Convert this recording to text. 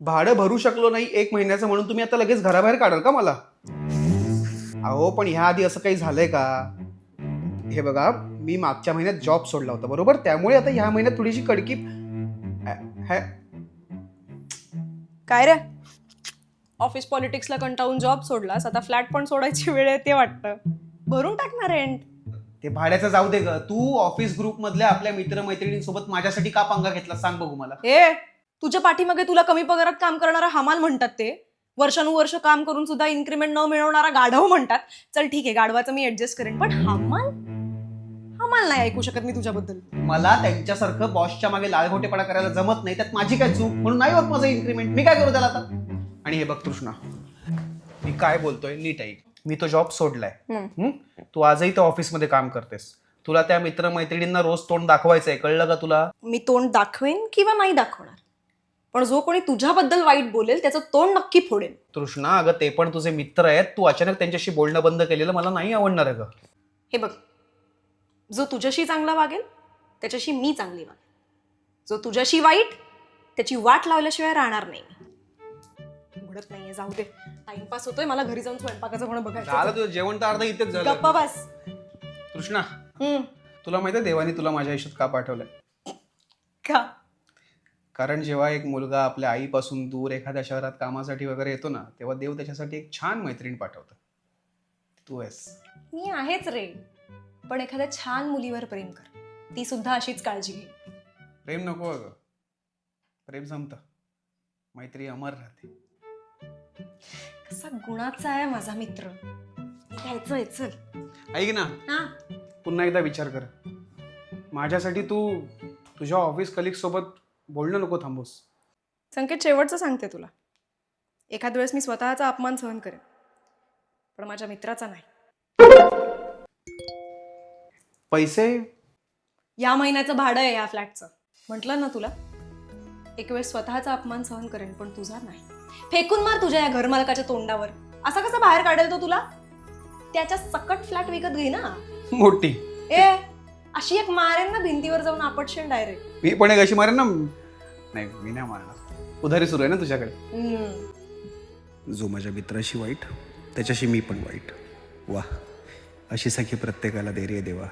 भाडं भरू शकलो नाही 1 महिन्याचं म्हणून तुम्ही आता लगेच घराबाहेर काढाल का मला? अहो पण ह्या आधी असं काही झालंय का? हे बघा, मी मागच्या महिन्यात जॉब सोडला होता बरोबर, त्यामुळे आता ह्या महिन्यात थोडीशी कडकी काय रे, ऑफिस पॉलिटिक्सला कंटाळून जॉब सोडलास, आता फ्लॅट पण सोडायची वेळ येते वाटतं. भरून टाकणार रेंट. ते भाड्याचं जाऊ दे ग. तू ऑफिस ग्रुप मधल्या आपल्या मित्रमैत्रिणींसोबत माझ्यासाठी का पंगा घेतला सांग बघू मला. तुझ्या पाठीमागे तुला कमी पगारात काम करणारा हमाल म्हणतात ते. वर्षानुवर्ष काम करून सुद्धा इन्क्रीमेंट न मिळवणारा गाढव म्हणतात. चल ठीक आहे, गाढवाचं मी ऍडजस्ट करेन, पण हमाल हमाल नाही ऐकू शकत मी तुझ्याबद्दल. मला त्यांच्यासारखं बॉसच्या मागे लालघोटेपणा करायला जमत नाही. त्यात माझी काय चूक? म्हणून नाही होत माझं इन्क्रीमेंट. मी काय करू त्याला आता? आणि हे बघ कृष्णा, मी काय बोलतोय नीट ऐक. मी तो जॉब सोडलाय. तू आजही त्या ऑफिसमध्ये काम करतेस. तुला त्या मित्रमैत्रिणींना रोज तोंड दाखवायचंय, कळलं का तुला? मी तोंड दाखवेन किंवा नाही दाखवणार, पण जो कोणी तुझ्याबद्दल वाईट बोलेल त्याचं तोंड नक्की फोडेन. तृष्णा, अगं ते पण तुझे मित्र आहेत. तू अचानक त्यांच्याशी बोलणं बंद केलेलं मला नाही आवडणार अगं. हे बघ, जो तुझ्याशी चांगला वागेल त्याच्याशी मी चांगली वागेल. जो तुझ्याशी वाईट त्याची वाट लावल्याशिवाय राहणार नाही. उघडत नाहीये, जाऊ दे. टाइमपास होतोय, मला घरी जाऊन स्वयंपाकाचं कोण बघायचं. झालं तुझं जेवण तर अर्ध इथेच झालं. गप्पा बस. कृष्णा, तुला माहिती आहे देवानी तुला माझ्या आयुष्यात का पाठवलंय? का? कारण जेव्हा एक मुलगा आपल्या आईपासून दूर एखाद्या शहरात कामासाठी वगैरे येतो ना, तेव्हा देव त्याच्यासाठी एक छान मैत्रीण पाठवतं. तू आहेस. मी आहेच रे, पण एखाद्या छान मुलीवर प्रेम कर, ती सुद्धा अशीच काळजी घे. प्रेम नको अगं. प्रेम संपतं, मैत्री अमर राहते. कसा गुणाचा आहे माझा मित्र. घ्यायचंय, चल. ऐक ना, पुन्हा एकदा विचार कर. माझ्यासाठी तू तुझ्या ऑफिस कलिग सोबत बोलणं नको थांबूस. संकेत, शेवटचं सांगते तुला, एखाद वेळेस मी स्वतःचा अपमान सहन करेन, पण माझ्या मित्राचा नाही. पैसे? या महिन्याचं भाडं आहे या फ्लॅटचं. म्हटलं ना तुला, एक वेळेस स्वतःचा अपमान सहन करेन, पण तुझा नाही. फेकून मार तुझ्या या घरमालकाच्या तोंडावर. असा कसा बाहेर काढेल तो तुला? त्याच्या सकट फ्लॅट विकत घे ना. मोठी अशी एक मारेन ना भिंतीवर जाऊन आपटशील डायरेक्ट. मी पण एक अशी मारेन ना. नाही, मी नाही मारणार. उधारी सुरू आहे ना तुझ्याकडे. जो माझ्या मित्राशी वाईट त्याच्याशी मी पण वाईट. वा, अशी सखी प्रत्येकाला दे रे देवा.